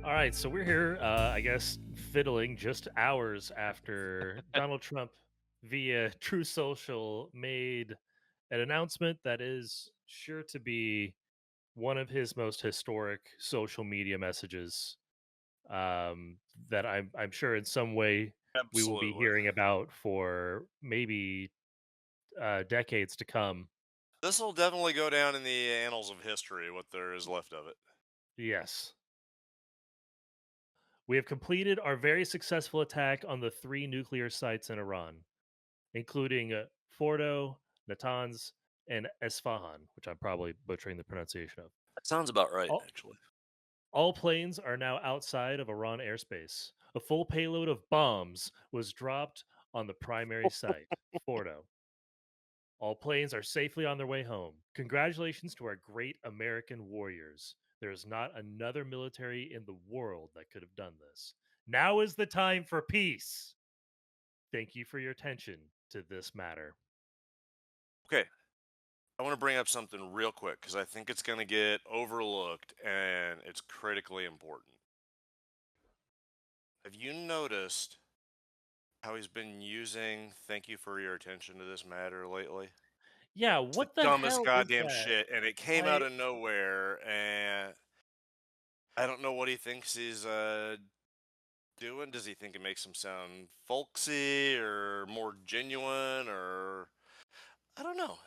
All right, so we're here, I guess, fiddling just hours after Donald Trump, via True Social, made an announcement that is sure to be one of his most historic social media messages. That I'm sure in some way we will be Absolutely. hearing about for maybe decades to come. This will definitely go down in the annals of history, what there is left of it. Yes, we have completed our very successful attack on the three nuclear sites in Iran, including Fordo, Natanz, and Esfahan, which I'm probably butchering the pronunciation of. That sounds about right, All, actually. all planes are now outside of Iran airspace. A full payload of bombs was dropped on the primary site, Fordo. All planes are safely on their way home. Congratulations to our great American warriors. There is not another military in the world that could have done this. Now is the time for peace. Thank you for your attention to this matter. Okay, I want to bring up something real quick because I think it's going to get overlooked and it's critically important. Have you noticed how he's been using "thank you for your attention to this matter" lately? Yeah, It's the what the dumbest hell is goddamn that? shit, and it came out I of nowhere, and I don't know what he thinks he's doing. Does he think it makes him sound folksy or more genuine, or I don't know.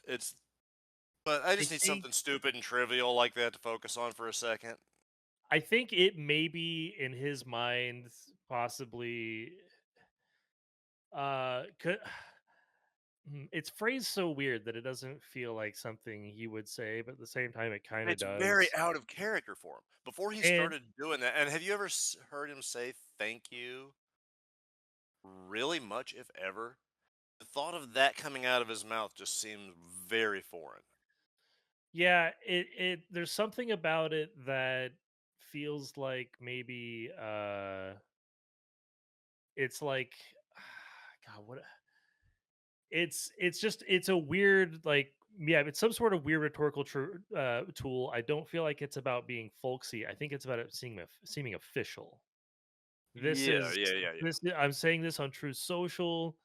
But I I just need think something stupid and trivial like that to focus on for a second. I think it may be in his mind possibly could, it's phrased so weird that it doesn't feel like something he would say, but at the same time it kind And of it's very does. out of character for him. Before he And started doing that, and have you ever heard him say thank you really much, if ever? The thought of that coming out of his mouth just seems very foreign. yeah, it there's something about it that feels like maybe it's like god, what it's just it's a weird, like, yeah, it's some sort of weird rhetorical tool. I don't feel like it's about being folksy. I think it's about it seeming official. This Yeah, is yeah, yeah, yeah. I'm saying this on True Social.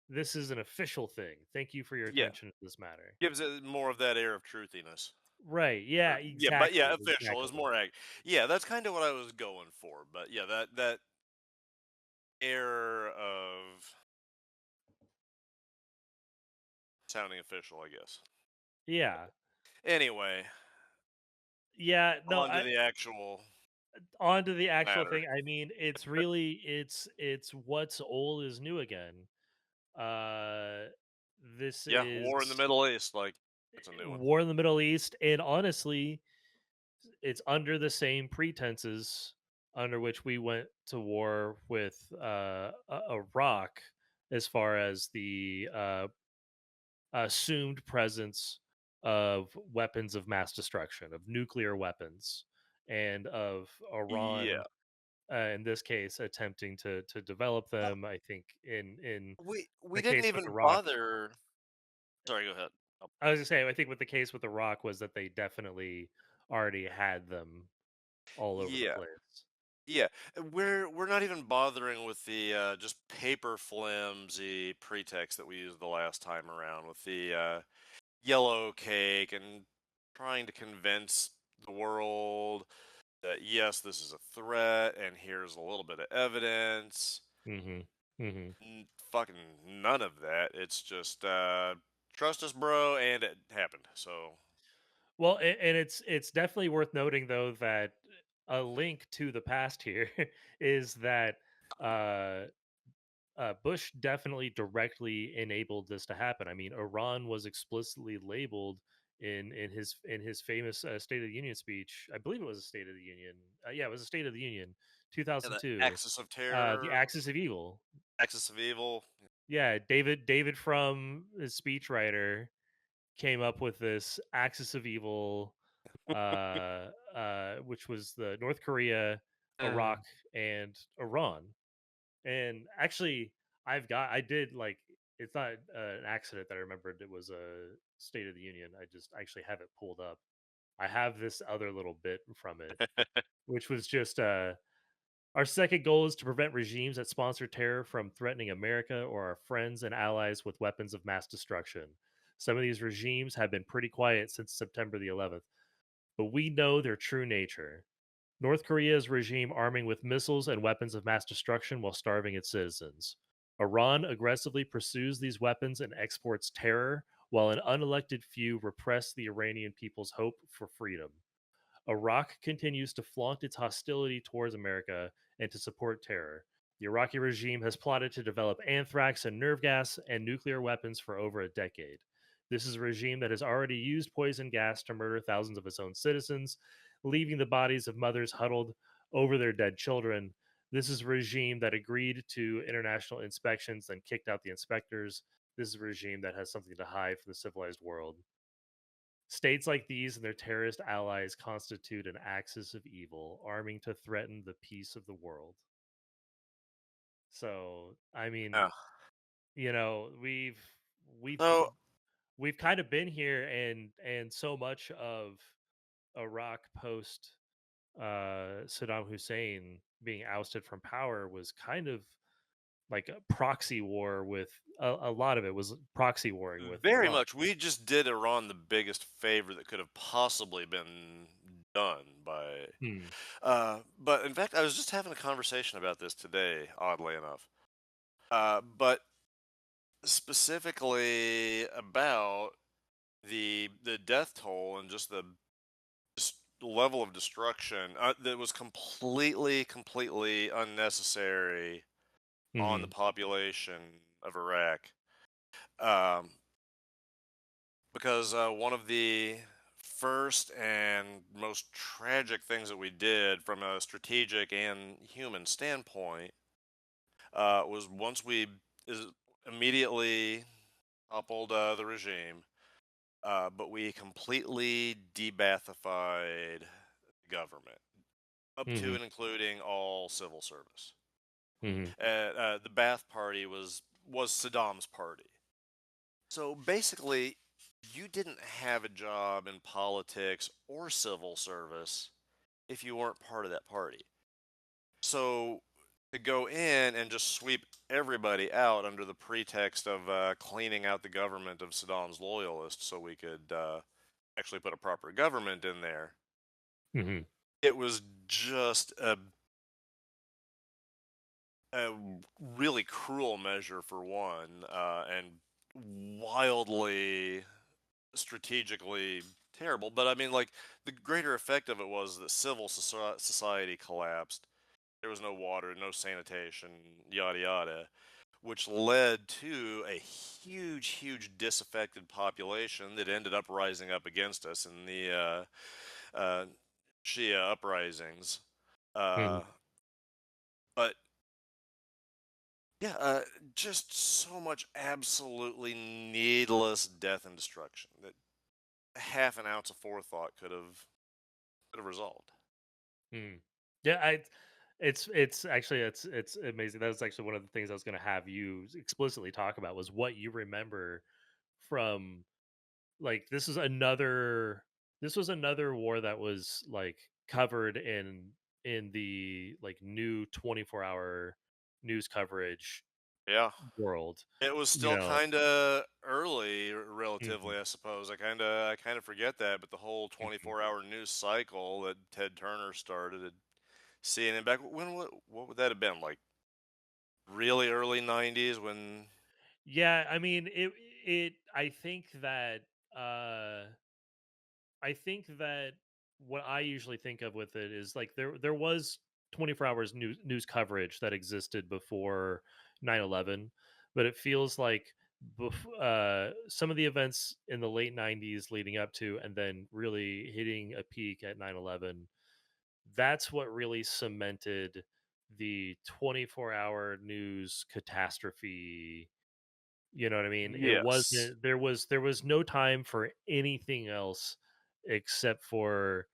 This is an official thing. Thank you for your Yeah. attention to this matter. Gives it more of that air of truthiness. Right. Yeah, Yeah, but yeah, exactly. official is Exactly. more yeah, that's kind of what I was going for. But yeah, that air of sounding official, I guess. Yeah. Anyway, Yeah, no, on to I the actual on to the actual matter. thing. I mean, it's really it's what's old is new again. Uh this Yeah, war in the is Middle East, like it's a new one. war in the Middle East, and honestly, it's under the same pretenses under which we went to war with Iraq, as far as the assumed presence of weapons of mass destruction, of nuclear weapons, and of Yeah, Iran, in this case, attempting to develop uh, them. I think in we the didn't case with even Iraq, bother. Sorry, go ahead. Oh, I was gonna say, I think with the case with Iraq was that they definitely already had them all over the yeah, place. yeah. We're not even bothering with the just paper flimsy pretext that we used the last time around with the yellow cake and trying to convince the world that yes, this is a threat and here's a little bit of evidence. Hmm. Hmm. Fucking none of that. It's just trust us, bro, and it happened. So Well, and it's definitely worth noting though that a link to the past here is that uh, Bush definitely directly enabled this to happen. I mean, Iran was explicitly labeled in his famous State of the Union speech. I believe it was a State of the Union. Yeah, it was a State of the Union, yeah, the 2002. axis of The terror, axis of evil. axis of evil. Yeah, David from his speechwriter came up with this axis of evil, which was the North Korea, Uh, Iraq, and Iran. And actually, I did, like, it's not an accident that I remembered it was a State of the Union. I just actually have it pulled up. I have this other little bit from it, which was just Our second goal is to prevent regimes that sponsor terror from threatening America or our friends and allies with weapons of mass destruction. Some of these regimes have been pretty quiet since September the 11th, but we know their true nature. North Korea's regime arming with missiles and weapons of mass destruction while starving its citizens. Iran aggressively pursues these weapons and exports terror, while an unelected few repress the Iranian people's hope for freedom. Iraq continues to flaunt its hostility towards America and to support terror. The Iraqi regime has plotted to develop anthrax and nerve gas and nuclear weapons for over a decade. This is a regime that has already used poison gas to murder thousands of its own citizens, leaving the bodies of mothers huddled over their dead children. This is a regime that agreed to international inspections, then kicked out the inspectors. This is a regime that has something to hide from the civilized world. States like these and their terrorist allies constitute an axis of evil, arming to threaten the peace of the world. So, I mean, Yeah. you know, we've So, we've kind of been here, and so much of Iraq post Saddam Hussein being ousted from power was kind of like a proxy war with a lot of it was proxy warring with very Iran. much, we just did Iran the biggest favor that could have possibly been done by. Hmm. But in fact, I was just having a conversation about this today, oddly enough. But specifically about the death toll and just the level of destruction that was completely unnecessary on the Hmm. population of Iraq. Um, because one of the first and most tragic things that we did from a strategic and human standpoint was once we is immediately toppled the regime, but we completely debathified the government, up to Hmm. and including all civil service. Hmm. The Ba'ath Party was Saddam's party. So basically, you didn't have a job in politics or civil service if you weren't part of that party. So to go in and just sweep everybody out under the pretext of cleaning out the government of Saddam's loyalists so we could actually put a proper government in there, Hmm. it was just a really cruel measure for one, and wildly strategically terrible. But I mean, like, the greater effect of it was that society collapsed. There was no water, no sanitation, yada yada, which led to a huge disaffected population that ended up rising up against us in the uh, Shia uprisings. Hmm. Uh, but yeah, just so much absolutely needless death and destruction that half an ounce of forethought could have resolved. Mm. Yeah, it's actually it's amazing. That was actually one of the things I was going to have you explicitly talk about was what you remember from like this was another war that was like covered in the like new 24-hour news coverage Yeah. world, It was you still know. kinda early Mhm. relatively, I suppose. I kinda forget that, but the whole Mhm. 24-hour news cycle that Ted Turner started at CNN back when what would that have been, like, really early '90s when. Yeah, I mean it uh I think that what I usually think of with it is like there was 24 hours news coverage that existed before 9/11, but it feels like some of the events in the late 90s leading up to and then really hitting a peak at 9/11, that's what really cemented the 24-hour news catastrophe. You know what I mean? It Yes. wasn't there was no time for anything else except for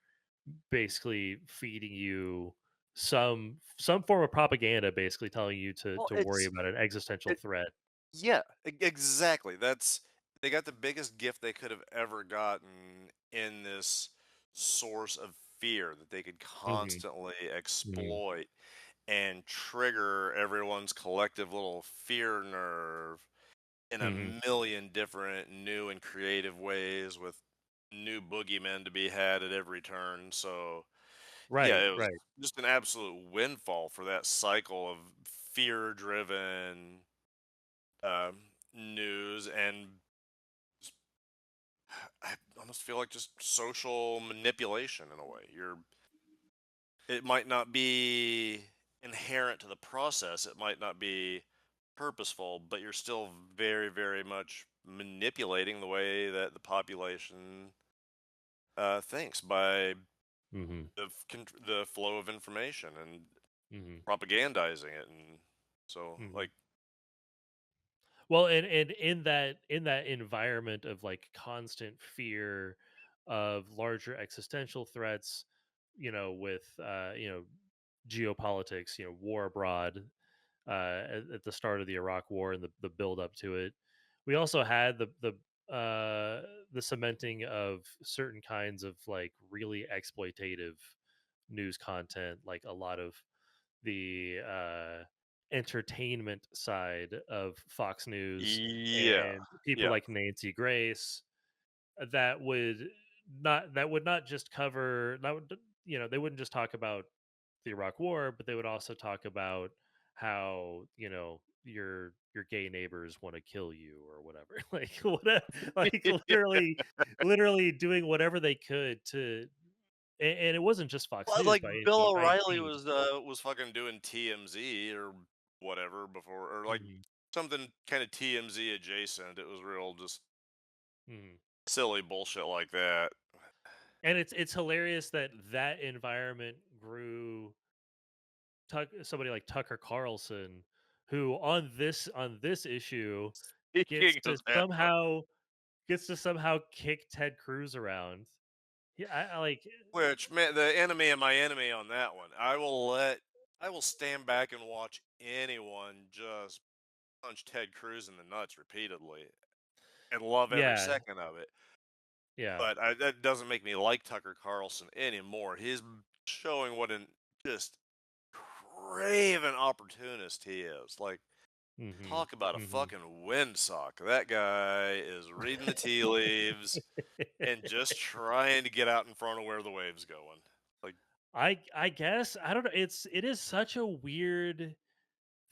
basically feeding you some form of propaganda, basically telling you Well, to worry about an existential it threat. yeah, exactly, they got the biggest gift they could have ever gotten in this source of fear that they could Mhm, constantly mhm, exploit. and trigger everyone's collective little fear nerve in a Mhm. million different new and creative ways with new boogeymen to be had at every turn. So, yeah, Right, it was right. just an absolute windfall for that cycle of fear driven news and I almost feel like just social manipulation in a way. It might not be inherent to the process. It might not be purposeful, but you're still very, very much manipulating the way that the population thinks by Mhm. the flow of information and Mhm. propagandizing it, and so Mhm. like Well, and in that environment of like constant fear of larger existential threats, with geopolitics, war abroad, at the start of the Iraq War and the build up to it. We also had the cementing of certain kinds of like really exploitative news content, like a lot of the entertainment side of Fox News yeah, and people yeah. like Nancy Grace that would not just cover that would they wouldn't just talk about the Iraq War, but they would also talk about how your gay neighbors want to kill you or whatever. Like what, like literally doing whatever they could to, and it wasn't just Fox Well, News like by Bill any O'Reilly means. was fucking doing TMZ or whatever before, or like Mhm, something kind of TMZ adjacent. It was real just mhm. silly bullshit like that. And it's hilarious that that environment grew somebody like Tucker Carlson, who on this issue gets Speaking to of that, somehow kick Ted Cruz around. Yeah, I like. which man, the enemy of my enemy on that one, I will stand back and watch anyone just punch Ted Cruz in the nuts repeatedly and love every Yeah, second of it. yeah. But that doesn't make me like Tucker Carlson anymore. He's showing what an just craven opportunist he is. Like, Mhm, talk about a mhm. fucking windsock. That guy is reading the tea leaves and just trying to get out in front of where the wave's going. Like, I guess I don't know. It is such a weird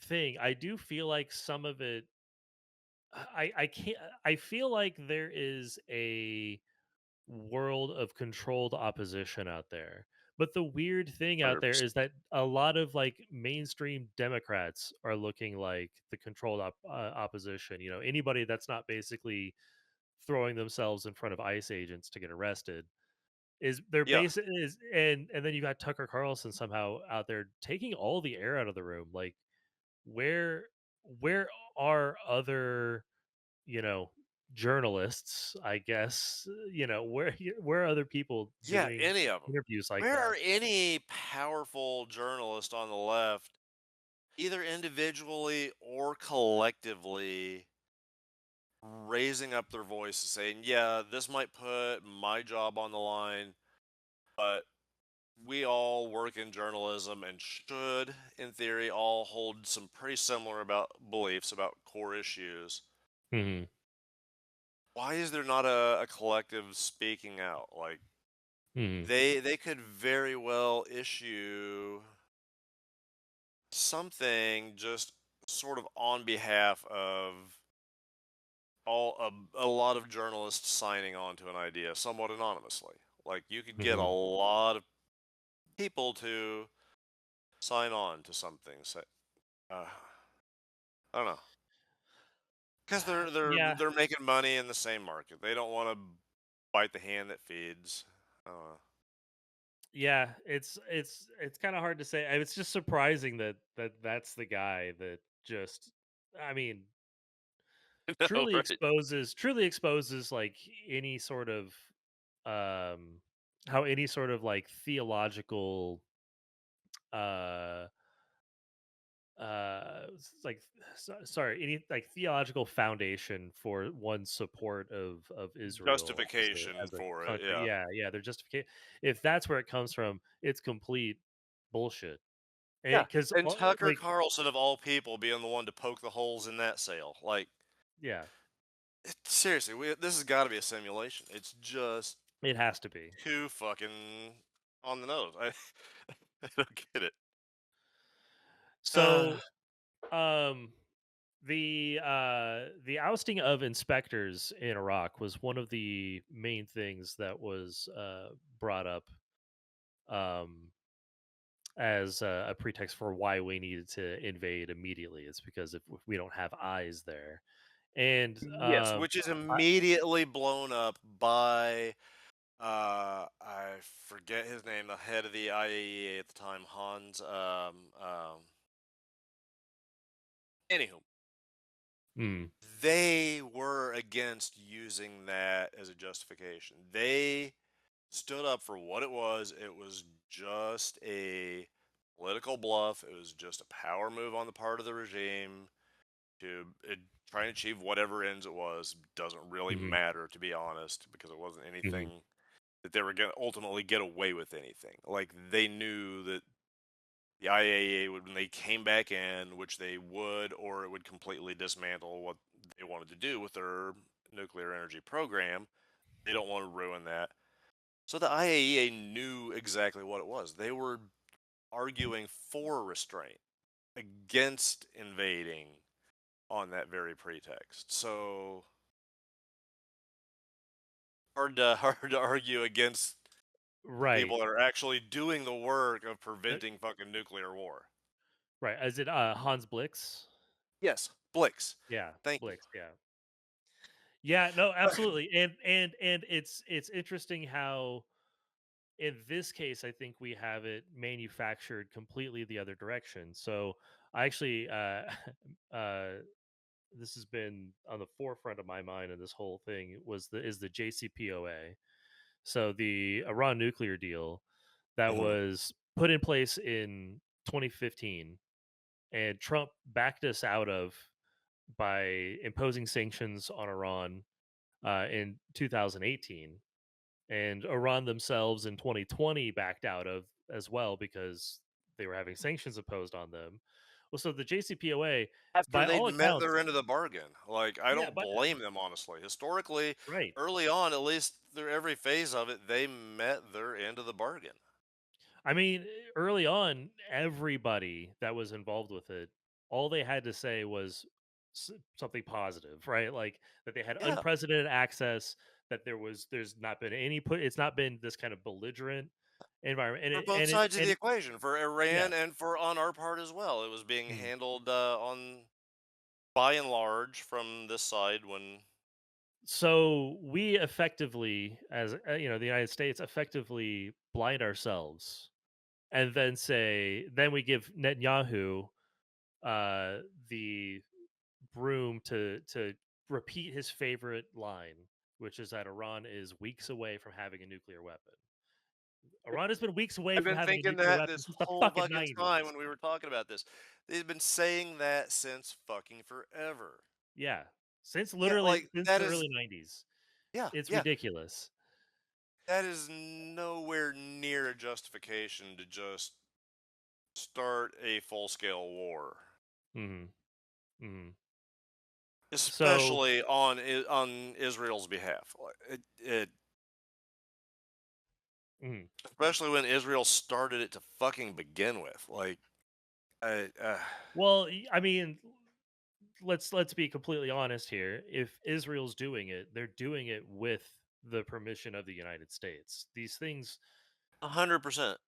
thing. I do feel like some of it. I can't. I feel like there is a world of controlled opposition out there. But the weird thing out there 100%. is that a lot of like mainstream Democrats are looking like the controlled opposition. Anybody that's not basically throwing themselves in front of ICE agents to get arrested is their Yeah. base is, and then you got Tucker Carlson somehow out there taking all the air out of the room. Like where where are other you know, journalists, I guess, where are other people Yeah, doing any of them. interviews like Where that? are any powerful journalists on the left, either individually or collectively, raising up their voice and saying, yeah, this might put my job on the line, but we all work in journalism and should, in theory, all hold some pretty similar about beliefs about core issues. Mhm, Why is there not a collective speaking out? Like mhm, they could very well issue something just sort of on behalf of a lot of journalists signing on to an idea somewhat anonymously. Like you could get a mhm. lot of people to sign on to something. Say, uh, I don't know, because Yeah, they're making money in the same market. They don't want to bite the hand that feeds. I don't know. yeah, it's kinda hard to say. It's just surprising that's the guy that just I mean, I know, truly right? exposes, like, any sort of, um how any sort of, like, theological, uh like sorry, any like theological foundation for one's support of Israel Justification as a for it. country. Yeah. Yeah, yeah, their justification, if that's where it comes from, it's complete bullshit. Yeah, Because and Tucker like Carlson of all people being the one to poke the holes in that sail. Like, yeah, seriously, this has got to be a simulation. It's just it has to be. too fucking on the nose. I don't get it. Uh, So um the ousting of inspectors in Iraq was one of the main things that was brought up um as a pretext for why we needed to invade immediately. It's because if we don't have eyes there, and yes, which is immediately blown up by I forget his name, the head of the IAEA at the time, Hans. Anywho, mm, they were against using that as a justification. They stood up for what it was. It was just a political bluff. It was just a power move on the part of the regime to try and achieve whatever ends it was. Doesn't really mhm, matter, to be honest, because it wasn't mhm, anything that they were going to ultimately get away with anything. Like, they knew that the IAEA would, when they came back in, which they would, or it would completely dismantle what they wanted to do with their nuclear energy program. They don't want to ruin that. So the IAEA knew exactly what it was. They were arguing for restraint against invading on that very pretext. So hard to argue against the right, people that are actually doing the work of uh, preventing fucking nuclear war. right. Is it Hans Blix? Yes, Blix. Yeah, Thank you. Blix. Yeah, yeah. No, absolutely. And it's interesting how in this case, I think we have it manufactured completely the other direction. So I actually, uh, this has been on the forefront of my mind in this whole thing was the JCPOA. So the Iran nuclear deal that Mhm. was put in place in 2015, and Trump backed us out of by imposing sanctions on Iran in 2018, and Iran themselves in 2020 backed out of as well because they were having sanctions imposed on them. Well, so the JCPOA, After by they'd all met their accounts, end of the bargain. Like, I yeah, don't but blame them, honestly. Historically, right. early on, at least through every phase of it, they met their end of the bargain. I mean, early on, everybody that was involved with it, all they had to say was something positive, right? Like that they had Yeah, unprecedented access, that there's not been any put, it's not been this kind of belligerent environment, for both sides of the equation, for yeah. Iran and for on our part as well. It was being Mhm. handled on by and large from this side when. So we effectively, as the United States, effectively blind ourselves, and then say, then we give Netanyahu uh, the broom to repeat his favorite line, which is that Iran is weeks away from having a nuclear weapon. Iran has been weeks away I've from been having a thinking nuclear that weapon this since the whole fucking fucking time 90s. when we were talking about this. They've been saying that since fucking forever. Yeah, Yeah, like, since that the is. early 90s. Yeah, It's yeah. ridiculous. That is nowhere near a justification to just start a full-scale war, Mhm. Mhm. So, especially on Israel's behalf. Like, mhm. especially when Israel started it to fucking begin with. Like, I, Well, I mean, let's be completely honest here. If Israel's doing it, they're doing it with the permission of the United States. These things, 100%.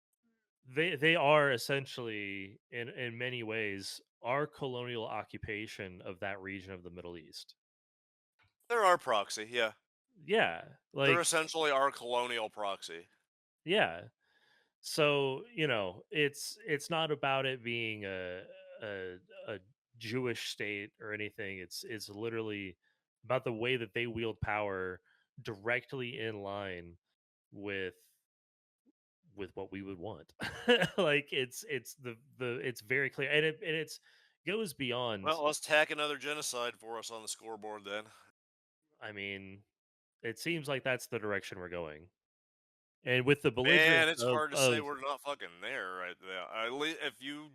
they are essentially in many ways our colonial occupation of that region of the Middle East. They're our proxy, yeah. Yeah, They're like essentially our colonial proxy. yeah. So, it's not about it being a a Jewish state or anything. It's literally about the way that they wield power directly in line with what we would want. Like it's very clear, and it's goes beyond. Well, let's tack another genocide for us on the scoreboard then. I mean, it seems like that's the direction we're going. And with the Man, belligerence it's hard to say of we're not fucking there right now. At least if you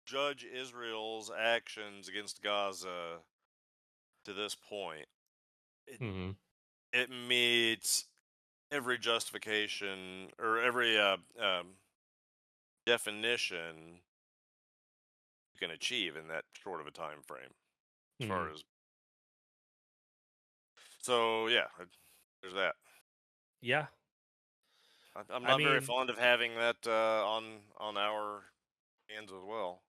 judge Israel's actions against Gaza to this point, it Mhm. it meets every justification or every definition you can achieve in that short of a time frame. As far Mhm. as so, yeah, there's that. Yeah. I'm I not very mean, fond of having that on our hands as well.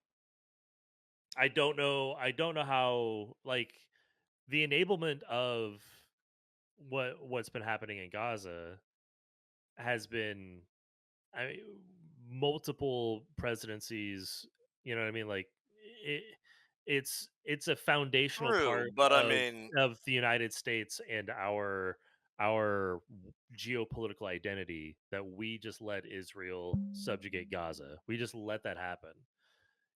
I don't know how, like, the enablement of what's been happening in Gaza has been, I multiple presidencies, you know what I mean? Like, it it's a foundational True, part but I mean, of the United States and our geopolitical identity that we just let Israel subjugate Gaza. We just let that happen.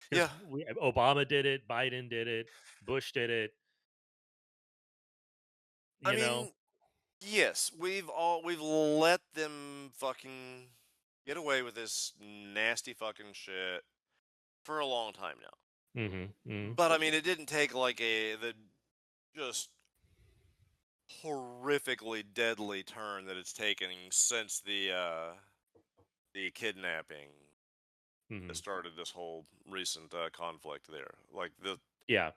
Because yeah, Obama did it, Biden did it, Bush did it, I you know? mean, yes, we've let them fucking get away with this nasty fucking shit for a long time now. Mhm, mhm. But I mean, it didn't take like the just horrifically deadly turn that it's taken since the kidnapping that Mhm. started this whole recent conflict there. Like Yeah,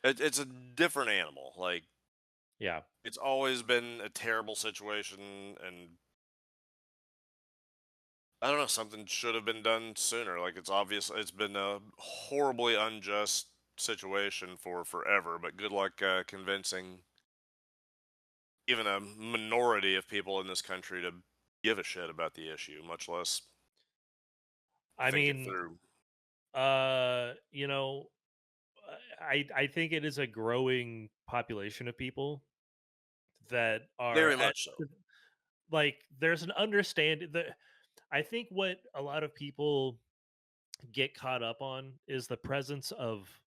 it's a different animal. Like yeah. it's always been a terrible situation, and I don't know, something should have been done sooner. Like it's obvious it's been a horribly unjust situation for forever. But good luck convincing even a minority of people in this country to give a shit about the issue, much less I think it mean, through. you know, I think it is a growing population of people that are Very at, much so. like, there's an understanding that I think what a lot of people get caught up on is the presence of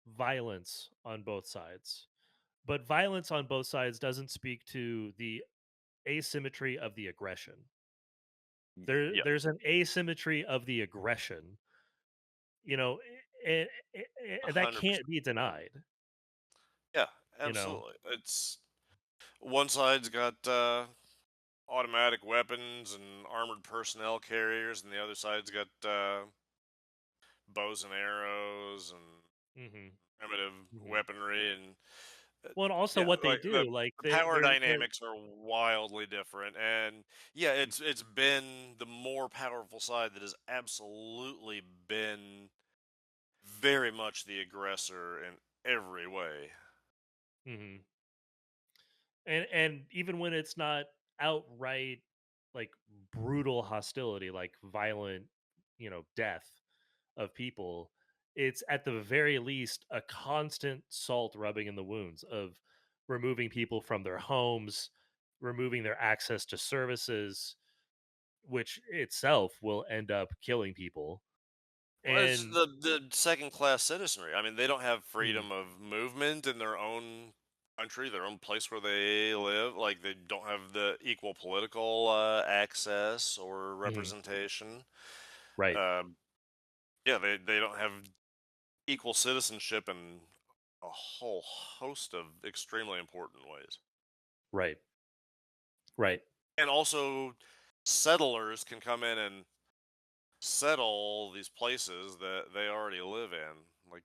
violence on both sides. But violence on both sides doesn't speak to the asymmetry of the aggression. Yeah, There's an asymmetry of the aggression, you know, that can't 100%. be denied, Yeah, you know. absolutely. It's one side's got automatic weapons and armored personnel carriers, and the other side's got bows and arrows and Mhm. primitive Mhm. weaponry. And uh, Well, and also yeah, what they like do, like the power they're dynamics are wildly different. And yeah, it's been the more powerful side that has absolutely been very much the aggressor in every way. Mhm. And even when it's not outright, like, brutal hostility, like violent, death of people, it's at the very least a constant salt rubbing in the wounds of removing people from their homes, removing their access to services, which itself will end up killing people. Well, it's And the second class citizenry. I mean, they don't have mm, freedom of movement in their own country, their own place where they live. Like they don't have the equal political access or mhm, representation. right, Um, yeah, they don't have equal citizenship in a whole host of extremely important ways. right, right. And also, settlers can come in and settle these places that they already live in. Like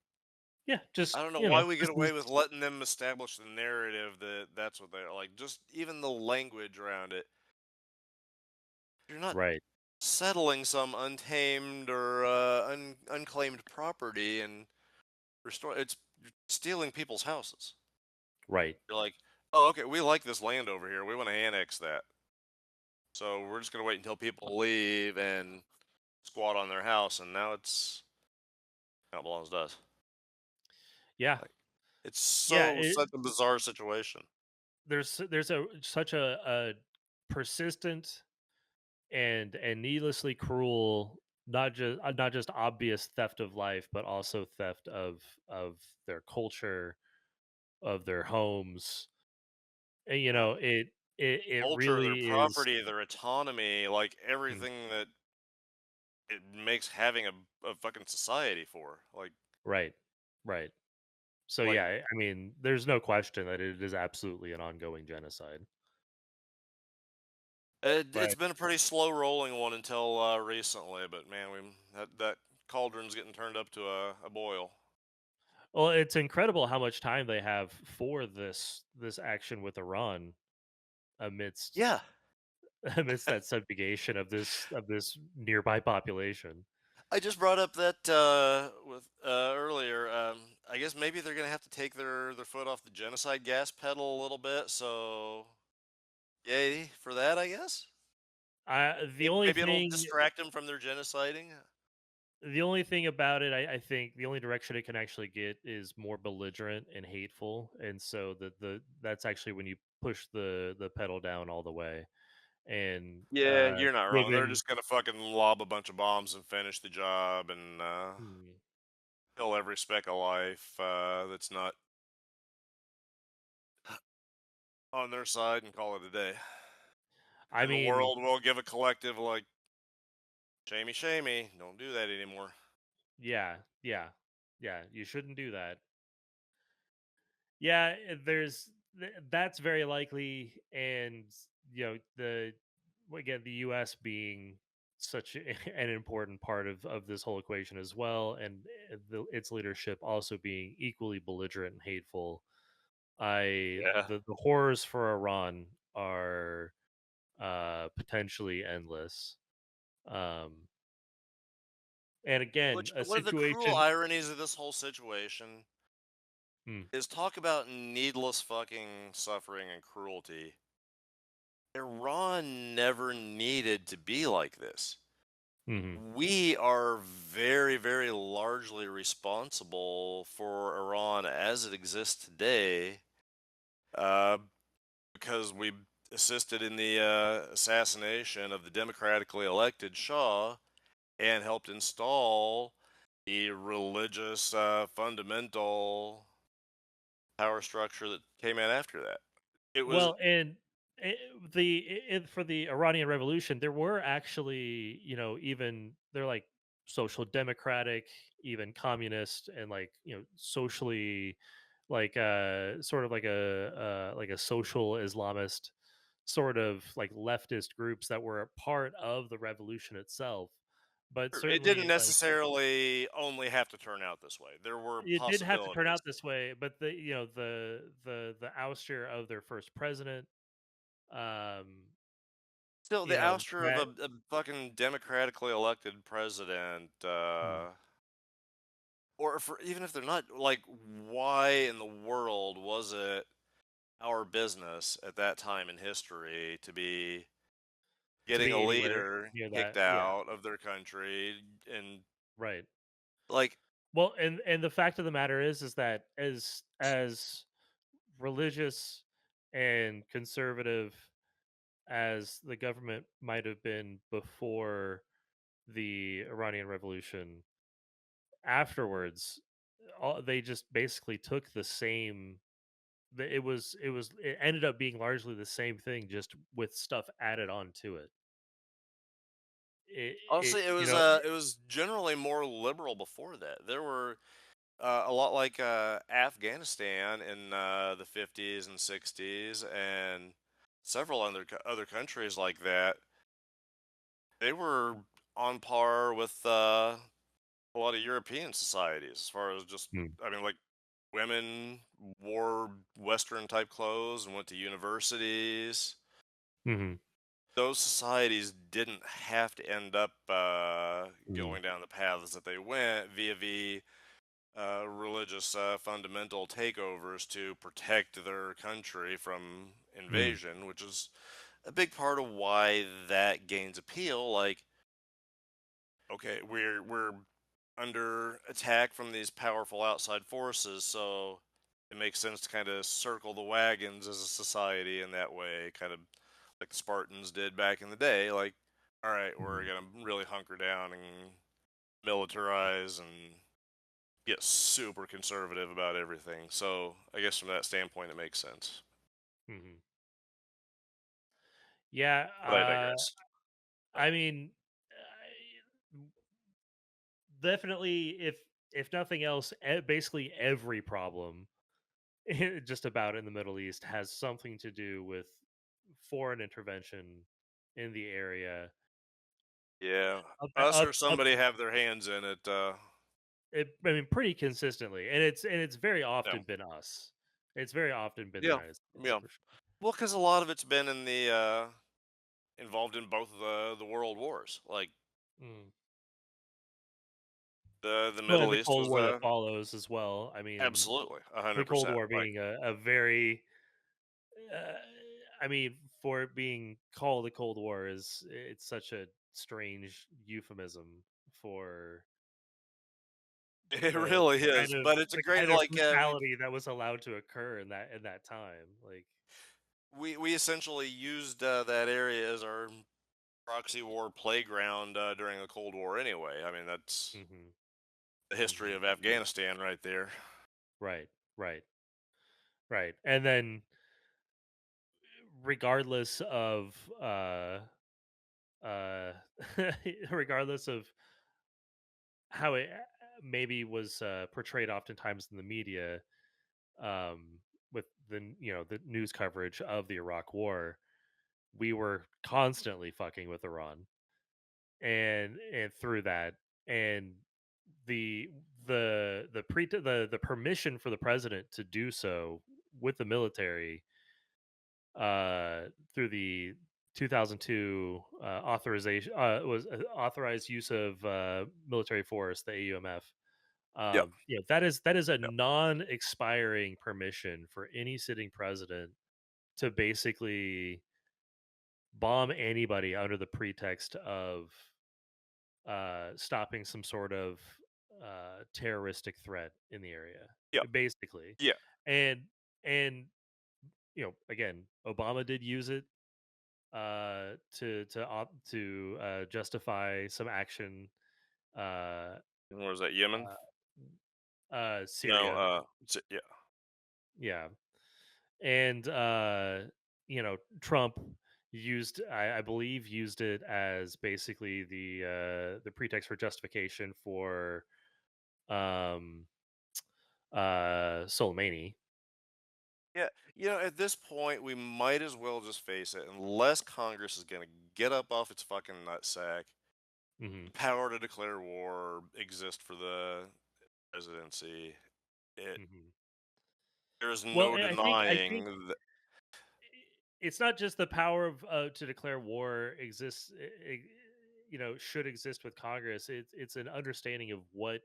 Yeah, I just, don't know why we get this away is with letting them establish the narrative that that's what they're like. Just even the language around it. You're not right, settling some untamed or unclaimed property and restore. It's you're stealing people's houses. right. You're like, oh, okay, we like this land over here. We want to annex that. So we're just gonna wait until people leave and squat on their house, and now it belongs to us. Yeah. Like it's Yeah, such a bizarre situation. there's a such a persistent and needlessly cruel, not just obvious theft of life, but also theft of their culture, of their homes. And, Yeah. it Culture, their really is. property, their autonomy, like Mm, everything that it makes having a fucking society for. Right. Right. So Like yeah, I mean, there's no question that it is absolutely an ongoing genocide. it's But been a pretty slow rolling one until recently, but man, that cauldron's getting turned up to a boil. well, it's incredible how much time they have for this action with Iran amidst Yeah, amidst that subjugation of this nearby population. I just brought up that with earlier. I guess maybe they're gonna have to take their foot off the genocide gas pedal a little bit. So yay for that, I guess. The only Maybe it'll thing distract them from their genociding. the only thing about it, I think the only direction it can actually get is more belligerent and hateful, and so the that's actually when you push the pedal down all the way. And Yeah, you're not wrong. They're given just gonna fucking lob a bunch of bombs and finish the job and hmm, kill every speck of life that's not on their side and call it a day. I And the mean, world will give a collective like, shamey, shamey, don't do that anymore. yeah, yeah, yeah, you shouldn't do that. Yeah, that's very likely, and the again the U.S. being such an important part of this whole equation as well, and its leadership also being equally belligerent and hateful. Yeah. The horrors for Iran are potentially endless. Um, and again, Which a one of the cruel situation. ironies of this whole situation Hmm, is talk about needless fucking suffering and cruelty. Iran never needed to be like this. hmm, We are very, very largely responsible for Iran as it exists today, uh, because we assisted in the assassination of the democratically elected Shah and helped install the religious fundamental power structure that came in after that. It was Well, and for the Iranian Revolution, there were actually, even they're like social democratic, even communist, and like socially, like sort of like a social Islamist sort of like leftist groups that were a part of the revolution itself. But it didn't certainly, like necessarily only have to turn out this way. There were it did have to turn possibilities. out this way. But the ouster of their first president, um Still, the ouster of that a fucking democratically elected president, mm, or for even if they're not, like, why in the world was it our business at that time in history to be to getting a be anywhere leader near kicked that, yeah, out of their country and right. like Well, and the fact of the matter is that as religious and conservative as the government might have been before the Iranian Revolution, afterwards, they just basically took the same. It ended up being largely the same thing, just with stuff added on to it. honestly, You know, it was generally more liberal before that. There were a lot like Afghanistan in the 50s and 60s, and several other countries like that. They were on par with a lot of European societies as far as just, mm, I mean, like women wore Western type clothes and went to universities. mhm, Those societies didn't have to end up mhm, going down the paths that they went via the religious fundamental takeovers to protect their country from mm, invasion, which is a big part of why that gains appeal. Like, okay, we're under attack from these powerful outside forces, so it makes sense to kind of circle the wagons as a society in that way, kind of like the Spartans did back in the day. Like, all right, we're mhm, gonna really hunker down and militarize and get super conservative about everything. So I guess from that standpoint, it makes sense. mhm. Yeah, But I digress. I mean, definitely, if nothing else, basically every problem just about in the Middle East has something to do with foreign intervention in the area. Yeah, Up, us up, or up. somebody have their hands in it. I mean, pretty consistently, and it's very Yeah, often been us. It's very often been the yeah, United States yeah. for sure. Well, because a lot of it's been in the involved in both the world wars. Like Mm. the Well, and Middle the East Cold was War that follows as well. I mean, absolutely the Cold 100%. War Like being a very, uh, I mean, for it being called the Cold War is it's such a strange euphemism for it the really is, but it's a the great kind of like brutality that was allowed to occur in that time. Like, we essentially used that area as our proxy war playground during the Cold War. Anyway, I mean that's hmm the history hmm of Afghanistan right there. right, right, right, and then regardless of uh regardless of how it maybe was portrayed oftentimes in the media, with the news coverage of the Iraq War, we were constantly fucking with Iran, and through that, and the the permission for the president to do so with the military, through the 2002 authorization, was authorized use of military force, the AUMF. Yeah, That is a yeah, non-expiring permission for any sitting president to basically bomb anybody under the pretext of stopping some sort of terroristic threat in the area, yeah, basically. yeah. And again, Obama did use it to justify some action. uh And where was that? Yemen? uh No, Syria. yeah, Yeah. And Trump I believe used it as basically the pretext for justification for um Soleimani. yeah. At this point, we might as well just face it. Unless Congress is going to get up off its fucking nutsack, Hmm the power to declare war exist for the presidency. It hmm There is well, no I think denying that. it's not just the power of to declare war exists, should exist with Congress. It's an understanding of what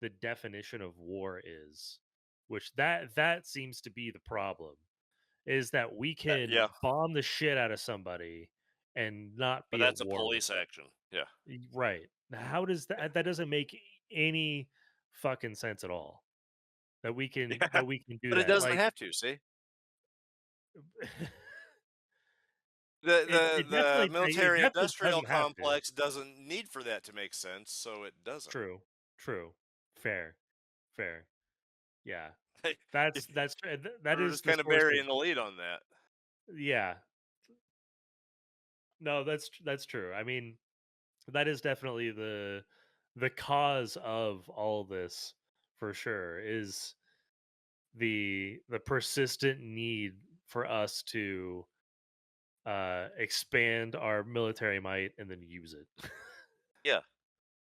the definition of war is, which that seems to be the problem, is that we can Yeah, bomb the shit out of somebody and not but be at that's a war with police them. action. Yeah, Right. How does yeah, that doesn't make any fucking sense at all. That we can yeah. do But it that. doesn't Like, have to. See, the it military definitely industrial doesn't have to. complex doesn't need for that to make sense, so it doesn't. True. True. Fair. Fair. Yeah. If That we're is just the kind of source of. burying the lead on that. Yeah. No, that's true. I mean, that is definitely the cause of all this, for sure, is the persistent need for us to expand our military might and then use it. Yeah.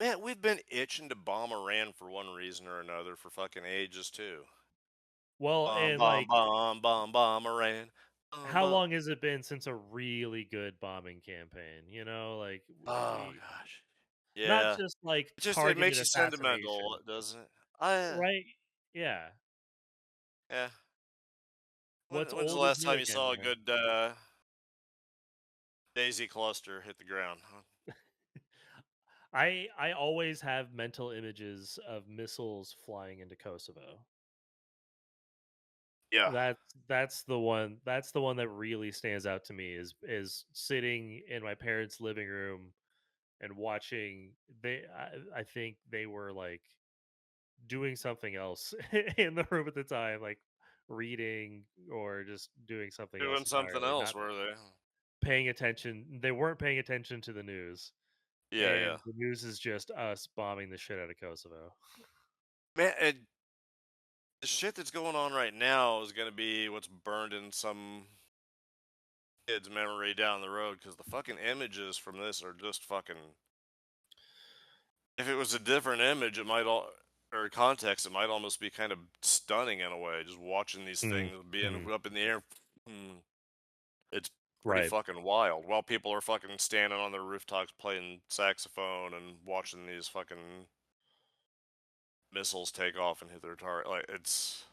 Man, we've been itching to bomb Iran for one reason or another for fucking ages too. Well, Bomb, and bomb, like, bomb, bomb, bomb Iran. Bomb, how bomb. long has it been since a really good bombing campaign? Like, Oh gosh. not Yeah. just like It targeted makes you sentimental, assassination, doesn't it? I right? Yeah. Yeah. What's When's the old is last new time you again, saw a man. good daisy cluster hit the ground? Huh? I always have mental images of missiles flying into Kosovo. Yeah. That's the one that really stands out to me, is sitting in my parents' living room and watching. I think they were like doing something else in the room at the time, like reading or just doing something else Doing something entirely, else, not were they? paying attention. They weren't paying attention to the news. Yeah, yeah. and the news is just us bombing the shit out of Kosovo. Man, and the shit that's going on right now is gonna be what's burned in some kid's memory down the road because the fucking images from this are just fucking. If it was a different image, it might all or context, it might almost be kind of stunning in a way. Just watching these Mm, things being mhm. up in the air, mm, it's pretty Right. fucking wild. While people are fucking standing on their rooftops playing saxophone and watching these fucking missiles take off and hit their target, like it's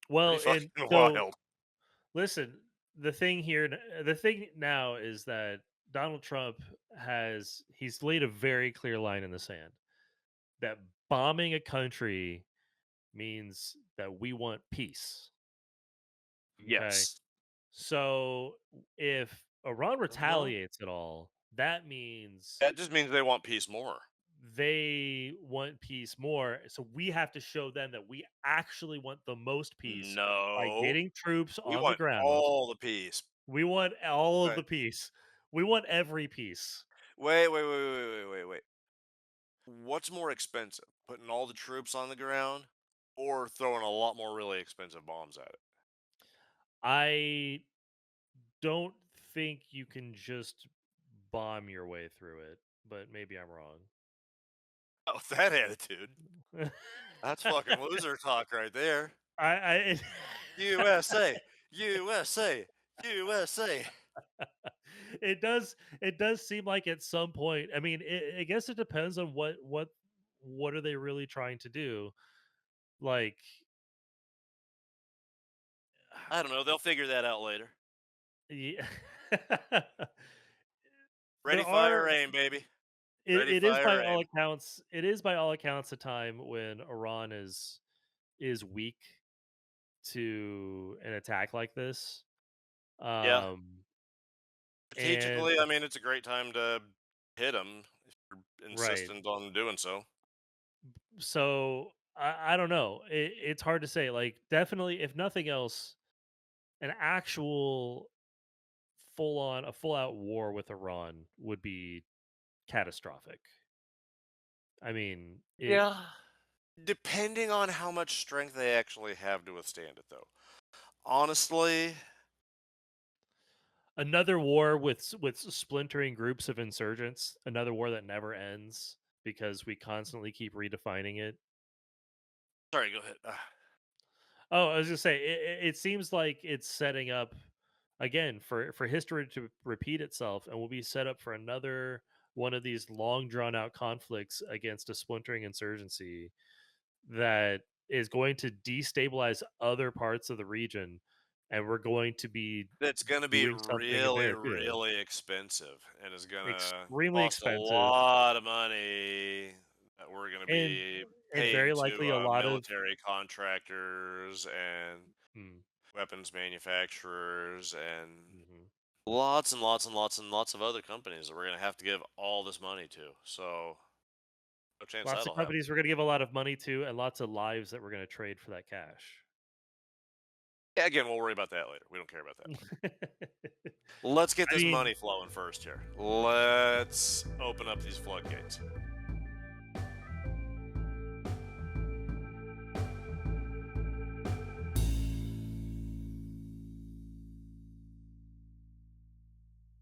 pretty Well, fucking and so wild. listen, the thing now is that Donald Trump he's laid a very clear line in the sand that bombing a country means that we want peace. Okay. Yes, So if Iran uh-huh. retaliates at all, that means That just means they want peace more. they want peace more. So we have to show them that we actually want the most peace by No, getting troops we on the want ground. all the peace. We want all of Right. the peace. We want every peace. Wait. What's more expensive, putting all the troops on the ground or throwing a lot more really expensive bombs at it? I don't think you can just bomb your way through it, but maybe I'm wrong. Oh, that attitude. That's fucking loser talk right there. I USA, USA, USA. it does seem like at some point. I mean, I guess it depends on what are they really trying to do. Like, I don't know. They'll figure that out later. yeah. Ready, there fire, are aim, baby. it, Ready, it is fire, by all aim. accounts a time when Iran is weak to an attack like this. Yeah. Um, and Strategically, I mean, it's a great time to hit them if you're right. insistent on doing so. So I don't know. It's hard to say. Like, definitely, if nothing else, an actual a full out war with Iran would be catastrophic. I mean, it Yeah. Depending on how much strength they actually have to withstand it, though. Honestly, another war with with splintering groups of insurgents, another war that never ends because we constantly keep redefining it. sorry, go ahead. Oh, I was just say it seems like it's setting up again for history to repeat itself, and we'll be set up for another one of these long drawn out conflicts against a splintering insurgency that is going to destabilize other parts of the region, and we're going to be That's gonna be doing something really, there too. really expensive, and is gonna Extremely cost a expensive lot of money that we're gonna and be very paying to, likely a lot of military contractors and mm, weapons manufacturers and mhm. lots and lots and lots and lots of other companies that we're gonna have to give all this money to. So, no chance Lots of that'll happen. companies we're going to give a lot of money to, and lots of lives that we're going to trade for that cash. Yeah, again, we'll worry about that later. We don't care about that. I Let's get this mean, money flowing first here. Let's open up these floodgates.